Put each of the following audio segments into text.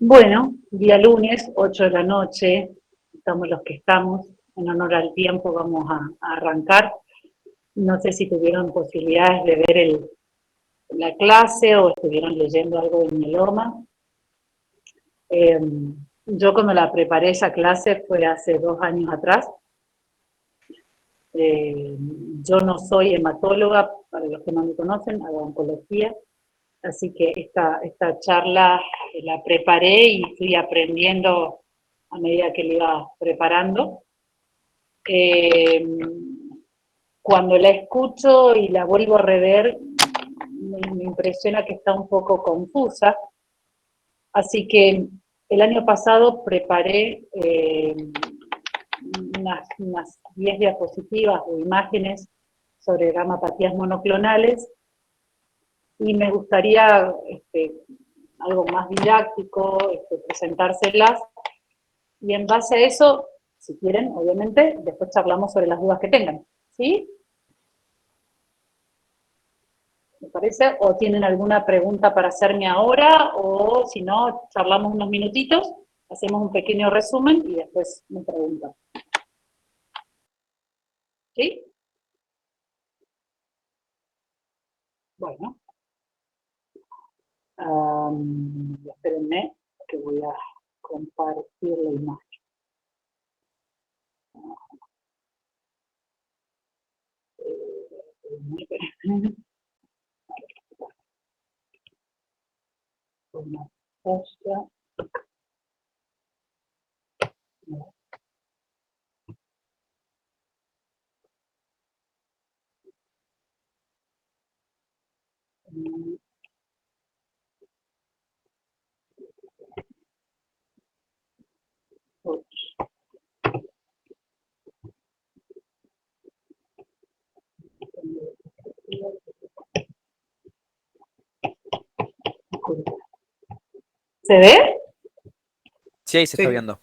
Bueno, día lunes, 8 de la noche, estamos los que estamos, en honor al tiempo vamos a arrancar. No sé si tuvieron posibilidades de ver la clase o estuvieron leyendo algo de mieloma. Yo cuando la preparé esa clase fue hace 2 años atrás. Yo no soy hematóloga, para los que no me conocen, hago oncología. Así que esta charla la preparé y fui aprendiendo a medida que la iba preparando. Cuando la escucho y la vuelvo a rever, me impresiona que está un poco confusa. Así que el año pasado preparé unas 10 diapositivas o imágenes sobre gamapatías monoclonales y me gustaría algo más didáctico, presentárselas, y en base a eso, si quieren, obviamente, después charlamos sobre las dudas que tengan, ¿sí? ¿Me parece? ¿O tienen alguna pregunta para hacerme ahora? O si no, charlamos unos minutitos, hacemos un pequeño resumen y después me preguntan. ¿Sí? Bueno. Espérenme, que voy a compartir la imagen. Una cosa. ¿Se ve? Sí, ahí se está viendo.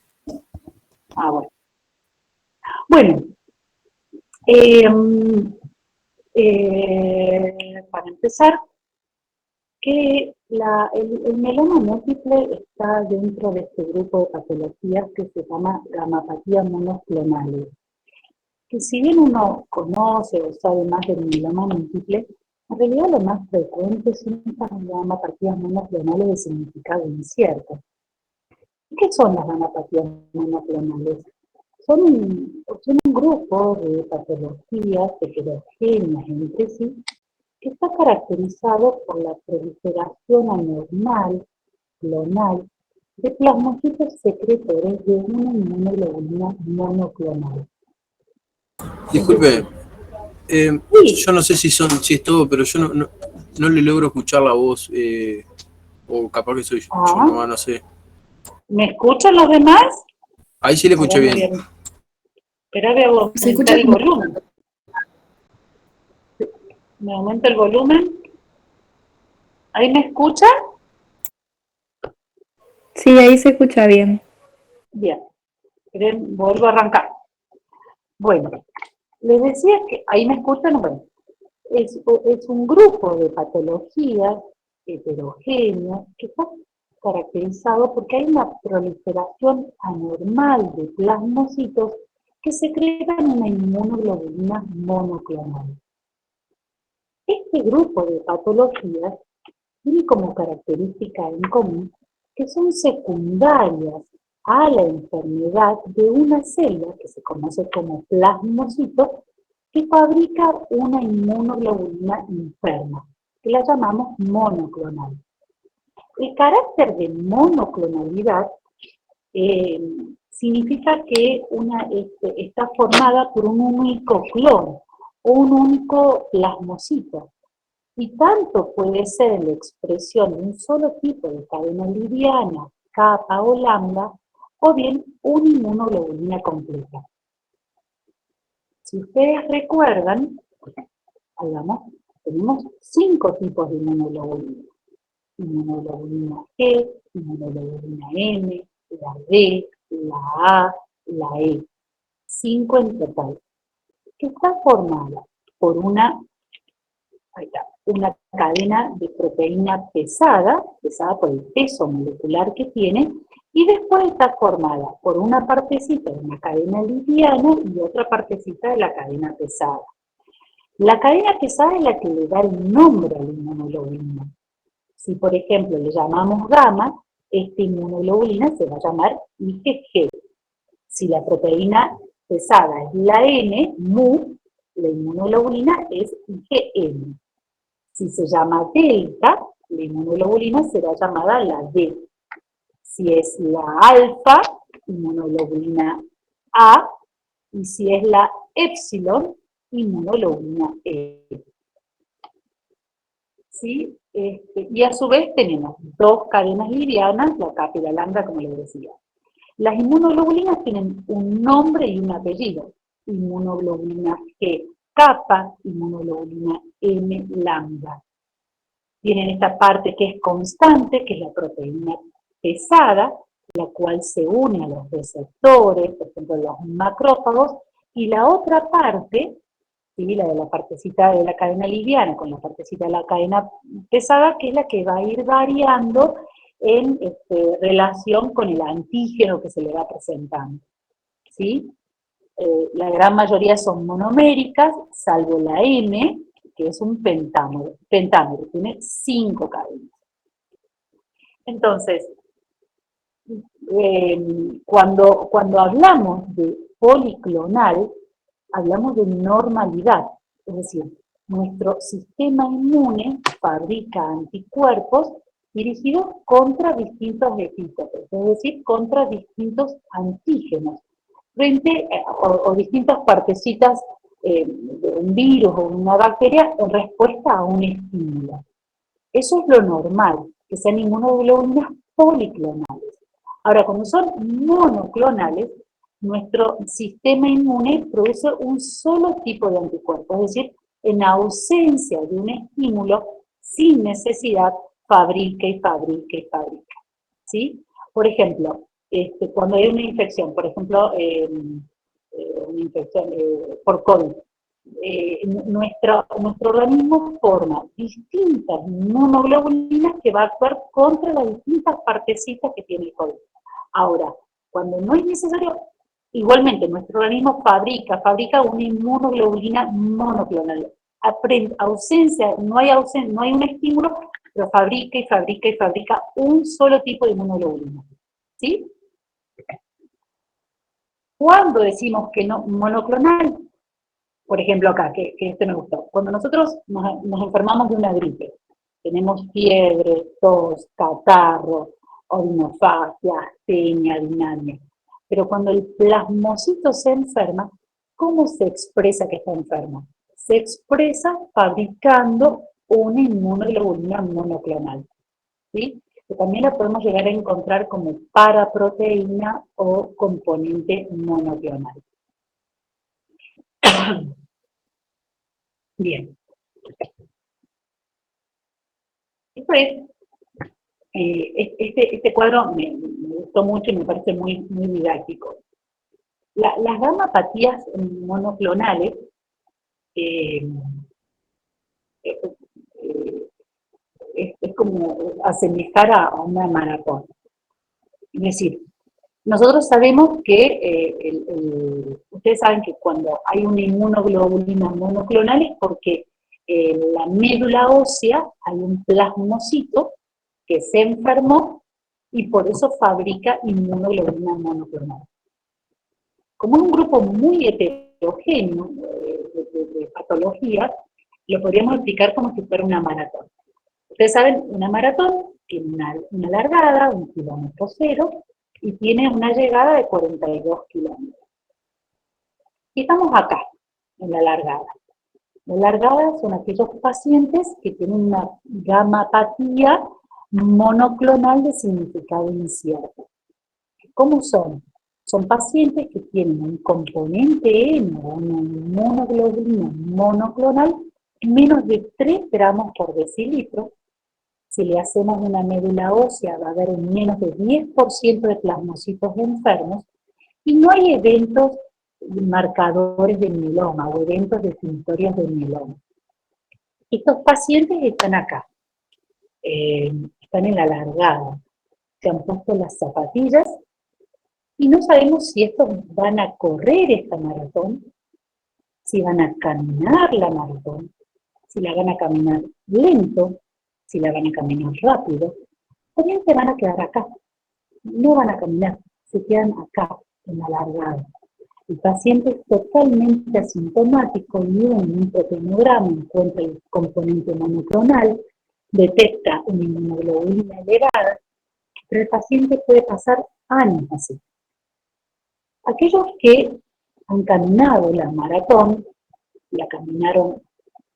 Ah, bueno. Bueno, para empezar, que el mieloma múltiple está dentro de este grupo de patologías que se llama gamapatías monoclonales. Que si bien uno conoce o sabe más del mieloma múltiple, en realidad lo más frecuente son estas gamapatías monoclonales de significado incierto. ¿Qué son las gamapatías monoclonales? Son un grupo de patologías heterogéneas entre sí que está caracterizado por la proliferación anormal, clonal, de plasmocitos secretores de una inmunoglobulina monoclonal. Disculpe, Sí. yo no sé si es todo, pero yo no le logro escuchar la voz, o capaz que soy yo nomás, no sé. ¿Me escuchan los demás? Ahí sí le escuché bien. Pero voy a aumentar el volumen. ¿Me aumenta el volumen? ¿Ahí me escuchan? Sí, ahí se escucha bien. Bien. Vuelvo a arrancar. Bueno, les decía que, ¿ahí me escuchan? Bueno, es un grupo de patologías heterogéneas que está caracterizado porque hay una proliferación anormal de plasmocitos que secretan una inmunoglobulina monoclonal. Este grupo de patologías tiene como característica en común que son secundarias a la enfermedad de una célula que se conoce como plasmocito, que fabrica una inmunoglobulina enferma, que la llamamos monoclonal. El carácter de monoclonalidad significa que está formada por un único clon o un único plasmocito. Y tanto puede ser en la expresión de un solo tipo de cadena liviana, kappa o lambda, o bien una inmunoglobulina completa. Si ustedes recuerdan, tenemos 5 tipos de inmunoglobulina. Inmunoglobulina G, inmunoglobulina M, la D, la A, la E. 5 en total, que está formada por una ahí está, una cadena de proteína pesada por el peso molecular que tiene, y después está formada por una partecita de una cadena liviana y otra partecita de la cadena pesada. La cadena pesada es la que le da el nombre a la inmunoglobulina. Si, por ejemplo, le llamamos gamma, esta inmunoglobulina se va a llamar IgG. Si la proteína pesada es la N, mu, la inmunoglobulina es IgM. Si se llama delta, la inmunoglobulina será llamada la D. Si es la alfa, inmunoglobulina A, y si es la epsilon, inmunoglobulina E. ¿Sí? Y a su vez tenemos dos cadenas livianas, la kappa y la lambda, como les decía. Las inmunoglobulinas tienen un nombre y un apellido. Inmunoglobulina G, kappa, inmunoglobulina M, lambda. Tienen esta parte que es constante, que es la proteína pesada, la cual se une a los receptores, por ejemplo, los macrófagos, y la otra parte, ¿sí? La de la partecita de la cadena liviana con la partecita de la cadena pesada, que es la que va a ir variando en relación con el antígeno que se le va presentando. ¿Sí? La gran mayoría son monoméricas, salvo la M, que es un pentámero, tiene 5 cadenas. Entonces, cuando hablamos de policlonal, hablamos de normalidad, es decir, nuestro sistema inmune fabrica anticuerpos dirigidos contra distintos epítopes, es decir, contra distintos antígenos, frente o distintas partecitas de un virus o una bacteria en respuesta a un estímulo. Eso es lo normal, que sean inmunoglobulinas policlonales. Ahora, cuando son monoclonales, nuestro sistema inmune produce un solo tipo de anticuerpo, es decir, en ausencia de un estímulo, sin necesidad, fabrica y fabrica y fabrica. ¿Sí? Por ejemplo, cuando hay una infección, por ejemplo, una infección por COVID, nuestro organismo forma distintas inmunoglobulinas que va a actuar contra las distintas partecitas que tiene el COVID. Ahora, cuando no es necesario, igualmente nuestro organismo fabrica una inmunoglobulina monoclonal. No hay un estímulo, pero fabrica y fabrica y fabrica un solo tipo de inmunoglobulina. ¿Sí? Cuando decimos que no monoclonal, por ejemplo acá, que este me gustó, cuando nosotros nos enfermamos de una gripe, tenemos fiebre, tos, catarro, odinofagia, astenia, dinamia, pero cuando el plasmocito se enferma, ¿cómo se expresa que está enfermo? Se expresa fabricando una inmunoglobulina monoclonal, ¿sí? Que también la podemos llegar a encontrar como paraproteína o componente monoclonal. Bien. Después, este cuadro me gustó mucho y me parece muy didáctico. Las gamapatías monoclonales es como asemejar a una maratón. Es decir, nosotros sabemos que, ustedes saben que cuando hay una inmunoglobulina monoclonal es porque en la médula ósea hay un plasmocito que se enfermó y por eso fabrica inmunoglobulina monoclonal. Como es un grupo muy heterogéneo de patologías, lo podríamos explicar como si fuera una maratón. Ustedes saben, una maratón tiene una largada, 1 kilómetro 0, y tiene una llegada de 42 kilómetros. Y estamos acá, en la largada. La largada son aquellos pacientes que tienen una gamapatía monoclonal de significado incierto. ¿Cómo son? Son pacientes que tienen un componente N o una inmunoglobulina monoclonal menos de 3 gramos por decilitro. Si le hacemos una médula ósea, va a haber un menos de 10% de plasmocitos enfermos, y no hay eventos marcadores de mieloma o eventos definitorios de mieloma. Estos pacientes están acá, están en la largada, se han puesto las zapatillas y no sabemos si estos van a correr esta maratón, si van a caminar la maratón, si la van a caminar lento, si la van a caminar rápido, también se van a quedar acá, no van a caminar, se quedan acá, en la largada. El paciente es totalmente asintomático y en un proteinograma encuentra el componente monoclonal, detecta una inmunoglobulina elevada, pero el paciente puede pasar años así. Aquellos que han caminado la maratón, la caminaron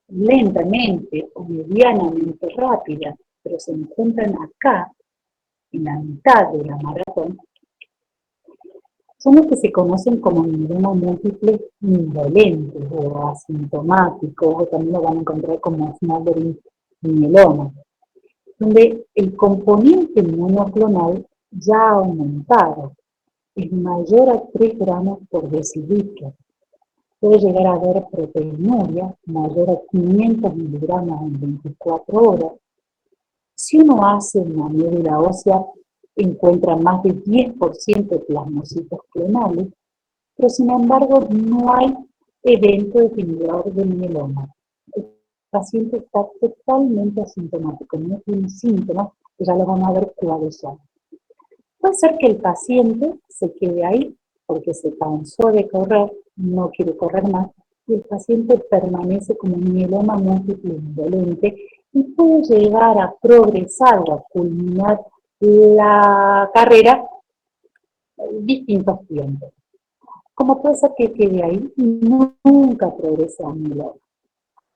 lentamente o medianamente rápida, pero se encuentran acá, en la mitad de la maratón, son los que se conocen como mieloma múltiple indolentes o asintomáticos, o también lo van a encontrar como smoldering mieloma, donde el componente monoclonal ya ha aumentado, es mayor a 3 gramos por decilitro. Puede llegar a haber proteinuria mayor a 500 miligramos en 24 horas. Si uno hace una médula ósea, encuentra más del 10% de plasmocitos clonales, pero sin embargo no hay evento definidor del mieloma. El paciente está totalmente asintomático, no tiene síntomas, que ya lo vamos a ver cuáles son. Puede ser que el paciente se quede ahí porque se cansó de correr, no quiere correr más, y el paciente permanece como un mieloma múltiple indolente y puede llegar a progresar o a culminar la carrera en distintos tiempos. Como puede ser que quede ahí y nunca progrese a mieloma.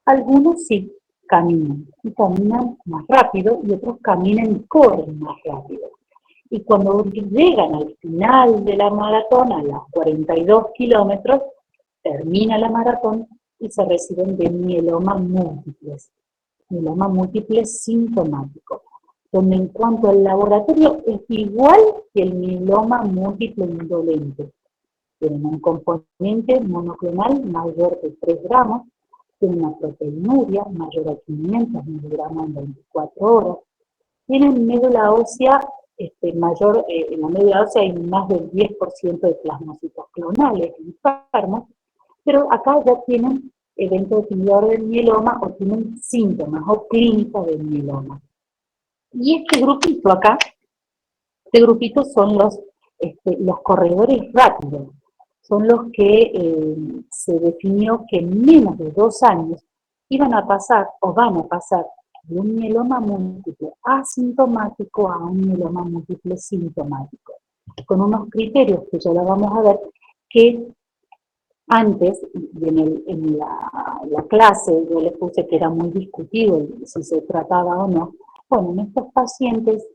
Algunos sí caminan y caminan más rápido y otros caminan y corren más rápido. Y cuando llegan al final de la maratón, a los 42 kilómetros, termina la maratón y se reciben de mieloma múltiple sintomático, donde en cuanto al laboratorio es igual que el mieloma múltiple indolente. Tienen un componente monoclonal mayor de 3 gramos, tienen una proteinuria mayor a 500 miligramos en 24 horas, tienen médula ósea mayor, en la médula ósea hay más del 10% de plasmocitos clonales enfermos, pero acá ya tienen evento definidor del mieloma o tienen síntomas o clínica del mieloma. Y este grupito acá, este grupito son los corredores rápidos, son los que se definió que en menos de 2 años iban a pasar o van a pasar de un mieloma múltiple asintomático a un mieloma múltiple sintomático, con unos criterios que ya lo vamos a ver, que antes, en la clase, yo les puse que era muy discutido si se trataba o no. Bueno, en estos pacientes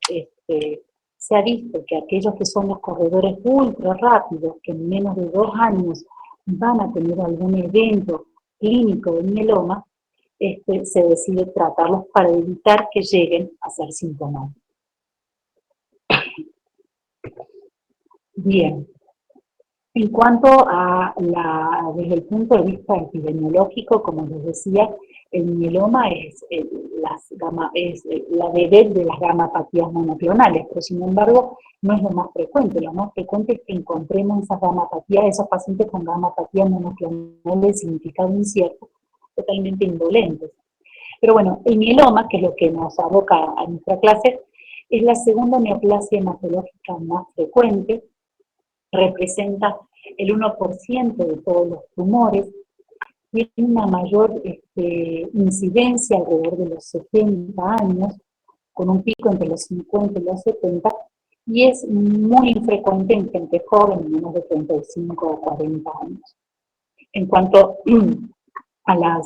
se ha visto que aquellos que son los corredores ultra rápidos, que en menos de 2 años van a tener algún evento clínico de mieloma, se decide tratarlos para evitar que lleguen a ser sintomáticos. Bien. En cuanto a desde el punto de vista epidemiológico, como les decía, el mieloma es la vedette de las gamapatías monoclonales, pero sin embargo no es lo más frecuente. Lo más frecuente es que encontremos esas gamapatías, esos pacientes con gamapatías monoclonales de significado incierto, totalmente indolentes. Pero bueno, el mieloma, que es lo que nos aboca a nuestra clase, es la segunda neoplasia hematológica más frecuente, representa el 1% de todos los tumores, tiene una mayor incidencia alrededor de los 70 años, con un pico entre los 50 y los 70, y es muy infrecuente en gente joven, menos de 35 o 40 años. En cuanto a la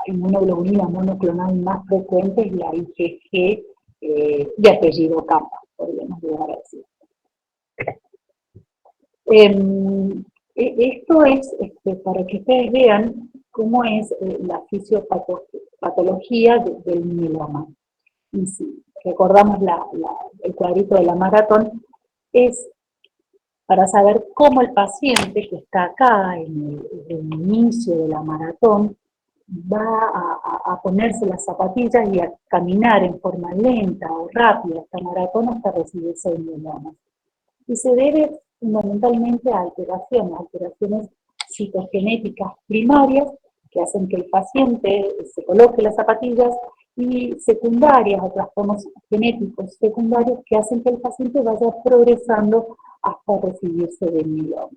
inmunoglobulina monoclonal más frecuente es la IgG de apellido Kappa, podríamos llegar a decir. Esto es para que ustedes vean cómo es la fisiopatología del mieloma. Y si recordamos el cuadrito de la maratón, es para saber cómo el paciente que está acá en el inicio de la maratón va a ponerse las zapatillas y a caminar en forma lenta o rápida esta maratón hasta recibirse el mieloma. Y se debe fundamentalmente a alteraciones citogenéticas primarias que hacen que el paciente se coloque las zapatillas y secundarias, o trastornos genéticos secundarios que hacen que el paciente vaya progresando hasta recibirse de mieloma.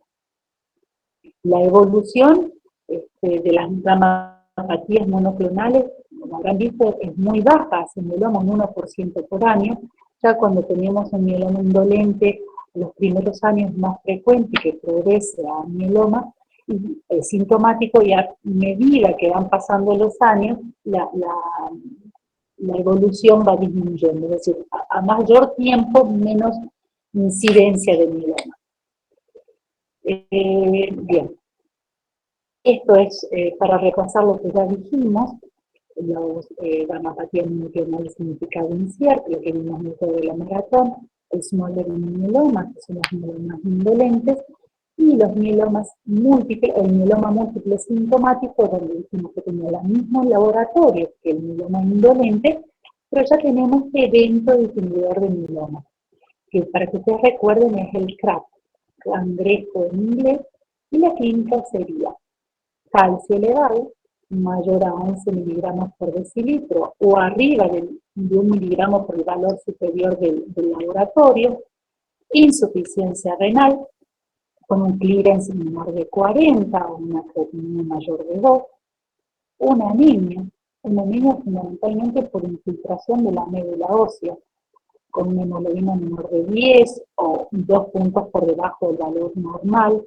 La evolución de las gamopatías monoclonales, como habrán visto, es muy baja, es un mieloma un 1% por año. Ya cuando tenemos un mieloma indolente, los primeros años más frecuente que progrese a mieloma sintomático, y a medida que van pasando los años, la evolución va disminuyendo, es decir, a mayor tiempo, menos incidencia de mieloma. Bien, esto es para repasar lo que ya dijimos. Los gamopatías monoclonales significado incierto, lo que vimos dentro de la maratón, el smoldering mieloma, que son los mielomas indolentes, y los mielomas múltiples, el mieloma múltiple sintomático, donde dijimos que tenía el mismo laboratorio que el mieloma indolente, pero ya tenemos este evento distinguidor de mieloma, que para que ustedes recuerden es el CRAP, cangrejo en inglés, y la clínica sería calcio elevado, mayor a 11 miligramos por decilitro, o arriba de 1 miligramo por el valor superior del laboratorio, insuficiencia renal, con un clearance menor de 40 o una creatinina mayor de 2, una anemia fundamentalmente por infiltración de la médula ósea, con una hemoglobina menor de 10 o 2 puntos por debajo del valor normal,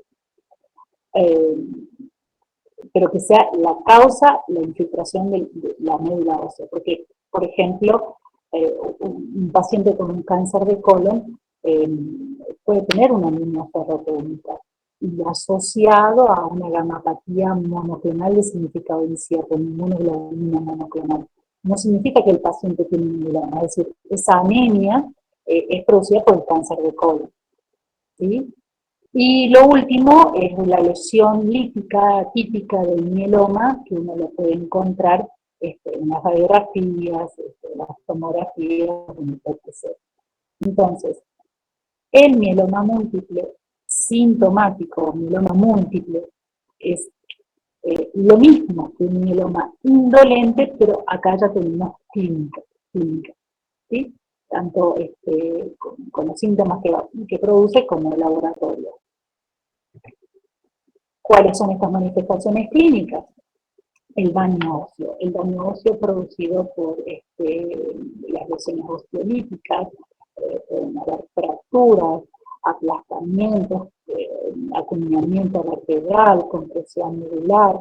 pero que sea la causa la infiltración de la médula ósea, porque, por ejemplo, un paciente con un cáncer de colon puede tener una anemia ferrotécnica y asociado a una gamapatía monoclonal de significado incierto, inmunoglobulina monoclonal. No significa que el paciente tiene un mieloma, es decir, esa anemia es producida por el cáncer de colon, ¿sí? Y lo último es la lesión lítica típica del mieloma, que uno lo puede encontrar en las radiografías, las tomografías, etc. Entonces, el mieloma múltiple sintomático, mieloma múltiple, es lo mismo que un mieloma indolente, pero acá ya tenemos clínica, ¿sí? Tanto con los síntomas que produce como el laboratorio. ¿Cuáles son estas manifestaciones clínicas? El daño óseo. El daño óseo producido por las lesiones osteolíticas, pueden haber fracturas, aplastamientos, acuñamiento vertebral, compresión medular,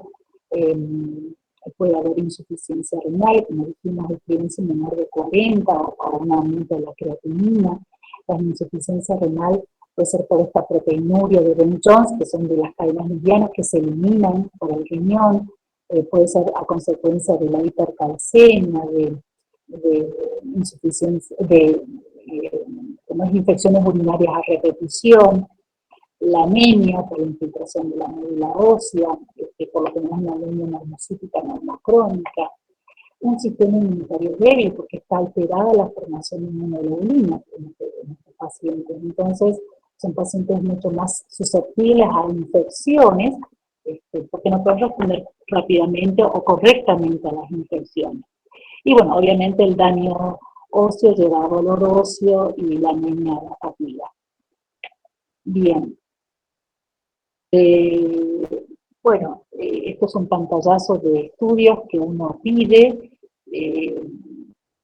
puede haber insuficiencia renal, como dijimos, el clearance menor de 40 o un aumento de la creatinina. La insuficiencia renal puede ser por esta proteinuria de Ben-Jones, que son de las cadenas livianas que se eliminan por el riñón, puede ser a consecuencia de la hipercalcemia, de insuficiencia, infecciones urinarias a repetición, la anemia por la infiltración de la médula ósea, por lo que tenemos una anemia normocítica normocrónica, un sistema inmunitario débil porque está alterada la formación de inmunoglobulina en estos pacientes. Entonces, son pacientes mucho más susceptibles a infecciones porque no pueden responder rápidamente o correctamente a las infecciones. Y bueno, obviamente el daño óseo lleva a dolor óseo y la anemia de la fatiga. Bien. Bueno, estos son pantallazos de estudios que uno pide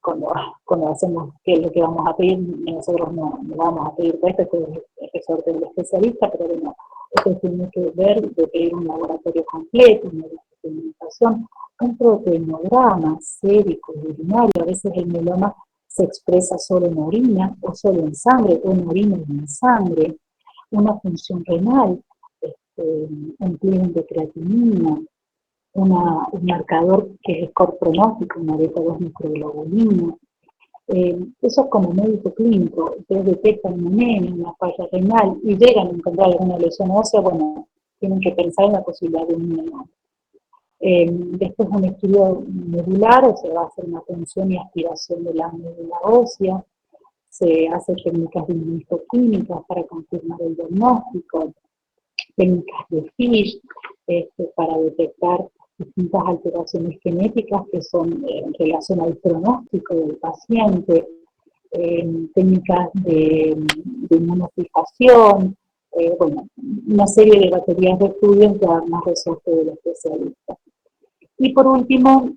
cuando hacemos qué es lo que vamos a pedir. Nosotros no vamos a pedir esto es el resorte del especialista, pero bueno, esto tiene que ver de pedir un laboratorio completo, una documentación, un proteinograma sérico y urinario. A veces el mieloma se expresa solo en orina o solo en sangre, o en orina y en sangre, una función renal, un clearance de creatinina, un marcador que es el score pronóstico, una beta-2 microglobulina, Eso es como médico clínico. Ustedes detectan un nene, una falla renal y llegan a encontrar alguna lesión ósea, bueno, tienen que pensar en la posibilidad de un mieloma. Después un estudio medular, o se va a hacer una punción y aspiración de la médula ósea, se hacen técnicas de inmunoquímicas para confirmar el diagnóstico, técnicas de FISH para detectar distintas alteraciones genéticas que son en relación al pronóstico del paciente, técnicas de inmunofijación, bueno, una serie de baterías de estudios ya más resorte del especialista. Y por último,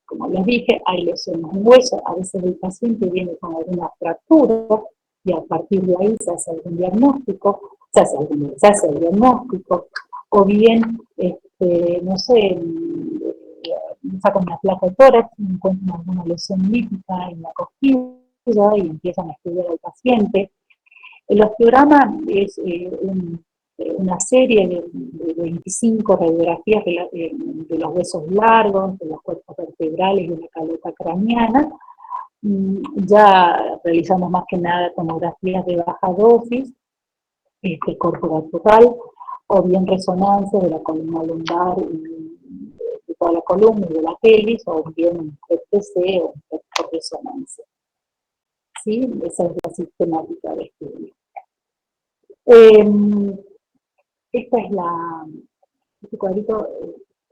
como les dije, hay lesiones en hueso, a veces el paciente viene con alguna fractura y a partir de ahí se hace algún diagnóstico, se hace el diagnóstico, o bien, no sé, sacan una placa de tórax, encuentran alguna lesión lítica en la costilla y empiezan a estudiar al paciente. El osteograma es una serie de 25 radiografías de los huesos largos, de los cuerpos vertebrales y de la calota craneana. Ya realizamos más que nada tomografías de baja dosis, corporal, o bien resonancia de la columna lumbar y de toda la columna y de la pelvis, o bien un PET-CT o un resonancia. ¿Sí? Esa es la sistemática de estudio. Este cuadrito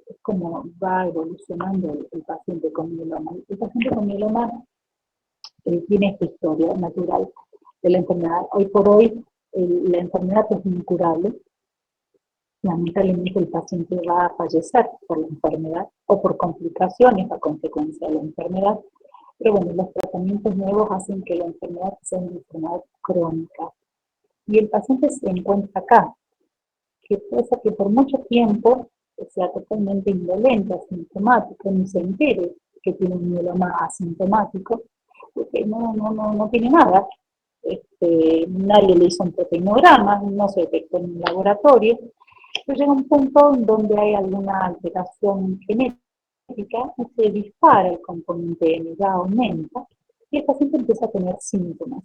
es como va evolucionando el paciente con mieloma. El paciente con mieloma tiene esta historia natural de la enfermedad. Hoy por hoy la enfermedad es incurable. Lamentablemente el paciente va a fallecer por la enfermedad o por complicaciones a consecuencia de la enfermedad. Pero bueno, los tratamientos nuevos hacen que la enfermedad sea una enfermedad crónica. Y el paciente se encuentra acá, que puede ser que por mucho tiempo sea totalmente indolente, asintomático, ni se entere que tiene un mieloma asintomático, porque no tiene nada. Nadie le hizo un proteinograma, no se detectó en un laboratorio, pero llega un punto donde hay alguna alteración genética y se dispara el componente M, ya aumenta, y el paciente empieza a tener síntomas.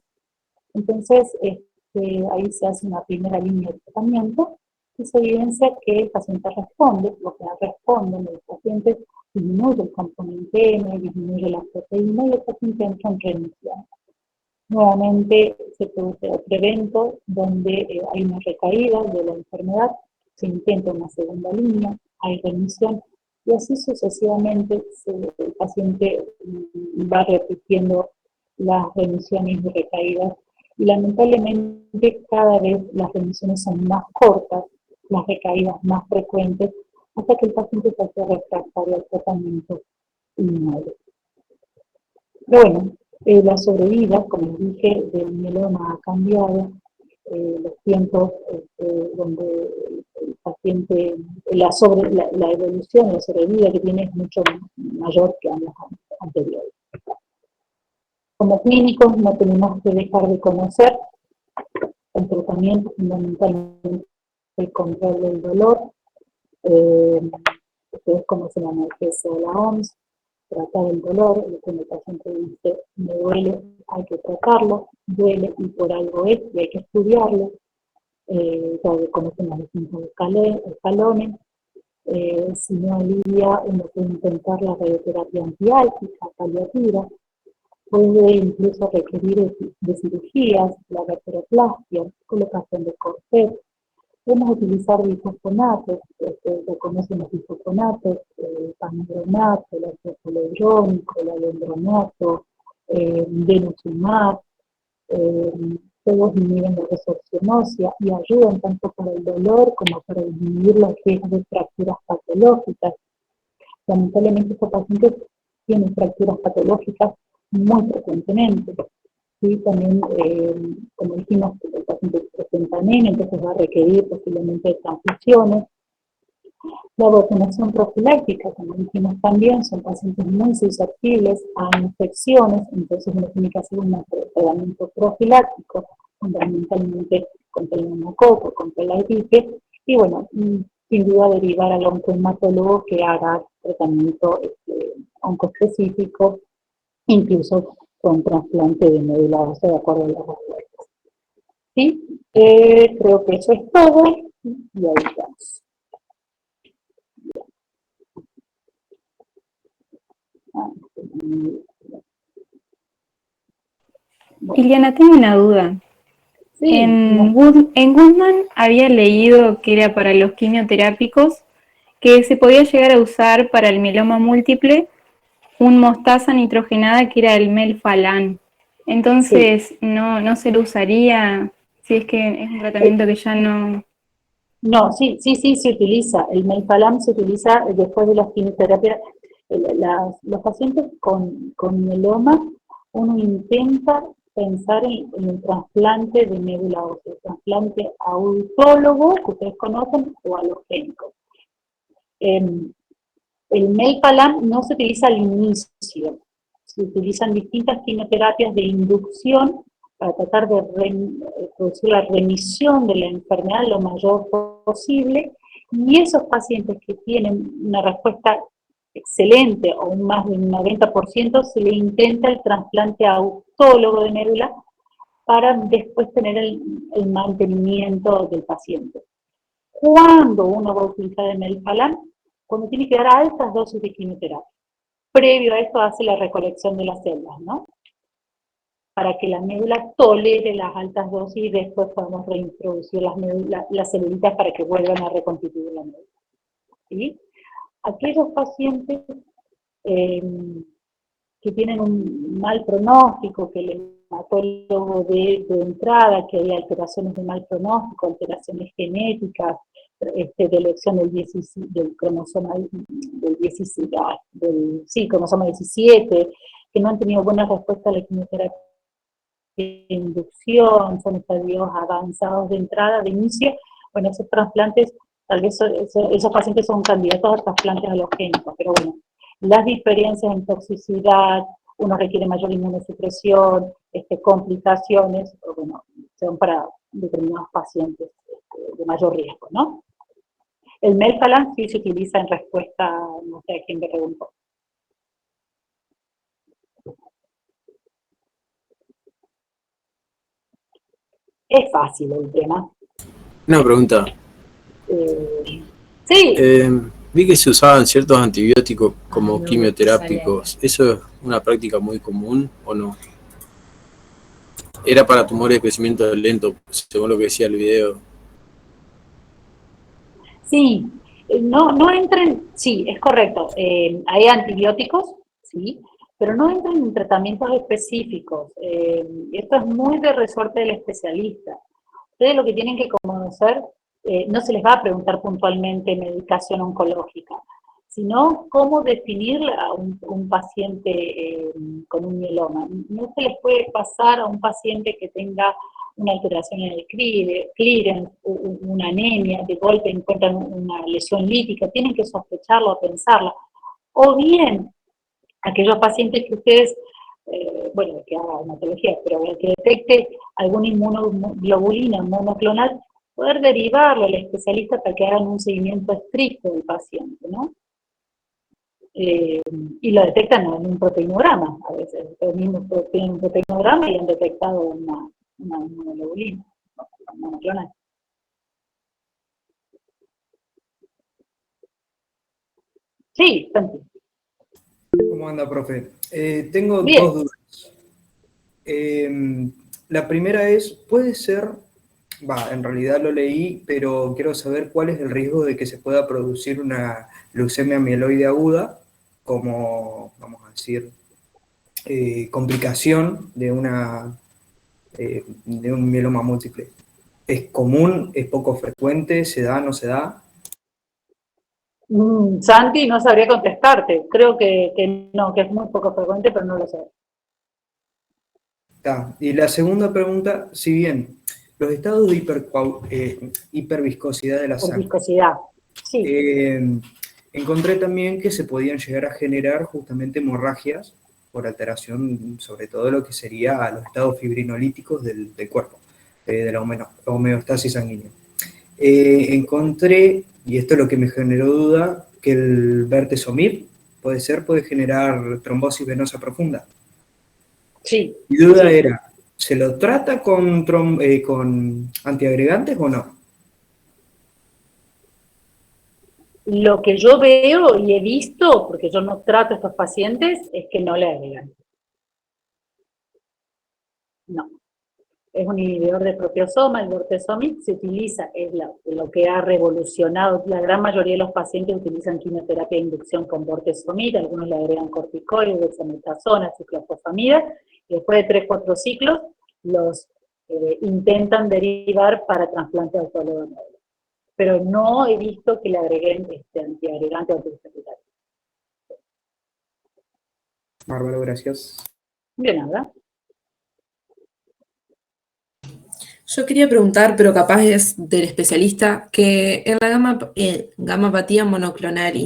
Entonces, ahí se hace una primera línea de tratamiento y se evidencia que el paciente responde, lo que responden los pacientes disminuye el componente M, disminuye la proteína y el paciente entra en remisión. Nuevamente se produce otro evento donde hay una recaída de la enfermedad, se intenta una segunda línea, hay remisión y así sucesivamente el paciente va repitiendo las remisiones y recaídas. Y lamentablemente cada vez las remisiones son más cortas, las recaídas más frecuentes, hasta que el paciente se hace refractario al tratamiento y muere. Pero bueno, la sobrevida, como dije, del mieloma ha cambiado. Los tiempos donde el paciente, la evolución, la sobrevida que tiene es mucho mayor que años anteriores. Como clínicos no tenemos que dejar de conocer el tratamiento, fundamentalmente el control del dolor. Ustedes conocen la analgesia de la OMS, tratar el dolor, cuando el paciente dice me duele, hay que tratarlo, duele y por algo es, y hay que estudiarlo. Ya conocen los distintos escalones. Si no alivia, uno puede intentar la radioterapia antiálgica, paliativa, puede incluso requerir de cirugías, la arteroplastia, colocación de corset. Podemos utilizar bifosfonatos, ya conocen los bifosfonatos, el pamidronato, el ácido hialurónico, el alendronato, denosumab, todos inhiben la resorción ósea y ayudan tanto para el dolor como para disminuir los riesgos de fracturas patológicas. Lamentablemente estos pacientes tienen fracturas patológicas muy frecuentemente. ¿Sí? También, como dijimos, el paciente presenta anemia, entonces va a requerir posiblemente transfusiones. La vacunación profiláctica, como dijimos también, son pacientes muy susceptibles a infecciones, entonces uno tiene que hacer un tratamiento profiláctico, fundamentalmente contra el neumococo, contra la gripe, y bueno, sin duda derivar al oncohematólogo que haga tratamiento oncoespecífico, incluso con trasplante de médula ósea de acuerdo a las respuestas. ¿Sí? Creo que eso es todo. Y ahí estamos. Iliana, tengo una duda. Sí, En Goodman había leído que era para los quimioterápicos que se podía llegar a usar para el mieloma múltiple un mostaza nitrogenada que era el melphalan. Entonces, no se lo usaría si es que es un tratamiento que ya no... no, sí, se utiliza. El melphalan se utiliza después de las quimioterapias. Los pacientes con mieloma, uno intenta pensar en el trasplante de médula ósea, el trasplante autólogo, que ustedes conocen, o alogénico. El melphalan no se utiliza al inicio, se utilizan distintas quimioterapias de inducción para tratar de producir la remisión de la enfermedad lo mayor posible, y esos pacientes que tienen una respuesta excelente o más de un 90%, se le intenta el trasplante autólogo de médula para después tener el mantenimiento del paciente. ¿Cuándo uno va a utilizar el melphalan? Cuando tiene que dar altas dosis de quimioterapia. Previo a esto hace la recolección de las células, ¿no? Para que la médula tolere las altas dosis y después podamos reintroducir las celulitas para que vuelvan a reconstituir la médula. ¿Sí? Aquellos pacientes que tienen un mal pronóstico, que el hematólogo de entrada, que hay alteraciones de mal pronóstico, alteraciones genéticas, de elección del cromosoma cromosoma 17, que no han tenido buena respuesta a la quimioterapia de inducción, son estadios avanzados de entrada, de inicio. Bueno, esos trasplantes, tal vez esos pacientes son candidatos a trasplantes halogénicos, pero bueno, las diferencias en toxicidad, uno requiere mayor inmunosupresión, complicaciones, bueno, son para determinados pacientes de mayor riesgo, ¿no? El melphalan sí se utiliza en respuesta, no sé a quién me preguntó. Es fácil el tema. Una pregunta. Sí. Vi que se usaban ciertos antibióticos como quimioterápicos. ¿Eso es una práctica muy común o no? Era para tumores de crecimiento lento, según lo que decía el video. Sí, no entran, sí, es correcto, hay antibióticos, sí, pero no entran en tratamientos específicos. Esto es muy de resorte del especialista. Ustedes lo que tienen que conocer, no se les va a preguntar puntualmente medicación oncológica, sino cómo definir a un paciente con un mieloma. No se les puede pasar a un paciente que tenga una alteración en el clearance, una anemia, de golpe encuentran una lesión lítica, tienen que sospecharlo o pensarla. O bien, aquellos pacientes que ustedes, bueno, que haga hematología, pero que detecte alguna inmunoglobulina monoclonal, poder derivarlo al especialista para que hagan un seguimiento estricto del paciente, ¿no? Y lo detectan en un proteinograma, a veces tienen un proteinograma y han detectado una inmunoglobulina monoclonal. Sí, Santi. ¿Cómo anda, profe? Tengo Bien. dos dudas. La primera es, ¿puede ser, en realidad lo leí, pero quiero saber cuál es el riesgo de que se pueda producir una leucemia mieloide aguda, como, vamos a decir, complicación de un mieloma múltiple? ¿Es común? ¿Es poco frecuente? ¿Se da? ¿No se da? Santi, no sabría contestarte. Creo que no, que es muy poco frecuente, pero no lo sé. Y la segunda pregunta, si bien los estados de hiperviscosidad de la Por sangre, viscosidad. Sí. encontré también que se podían llegar a generar justamente hemorragias por alteración, sobre todo lo que sería los estados fibrinolíticos del cuerpo, de la homeostasis sanguínea. Encontré, y esto es lo que me generó duda, que el vertesomib puede generar trombosis venosa profunda. Sí. Mi duda Sí. era, ¿se lo trata con antiagregantes o no? Lo que yo veo y he visto, porque yo no trato a estos pacientes, es que no le agregan. No. Es un inhibidor de proteasoma, el bortezomib se utiliza, es lo que ha revolucionado, la gran mayoría de los pacientes utilizan quimioterapia de inducción con bortezomib, algunos le agregan corticoides, dexametasona, ciclofosfamida, y después de 3-4 ciclos los intentan derivar para trasplante de autólogo nuevo. Pero no he visto que le agreguen antiagregante o antisecretario. Bárbaro, gracias. De nada. Yo quería preguntar, pero capaz es del especialista, que en la gamapatía monoclonal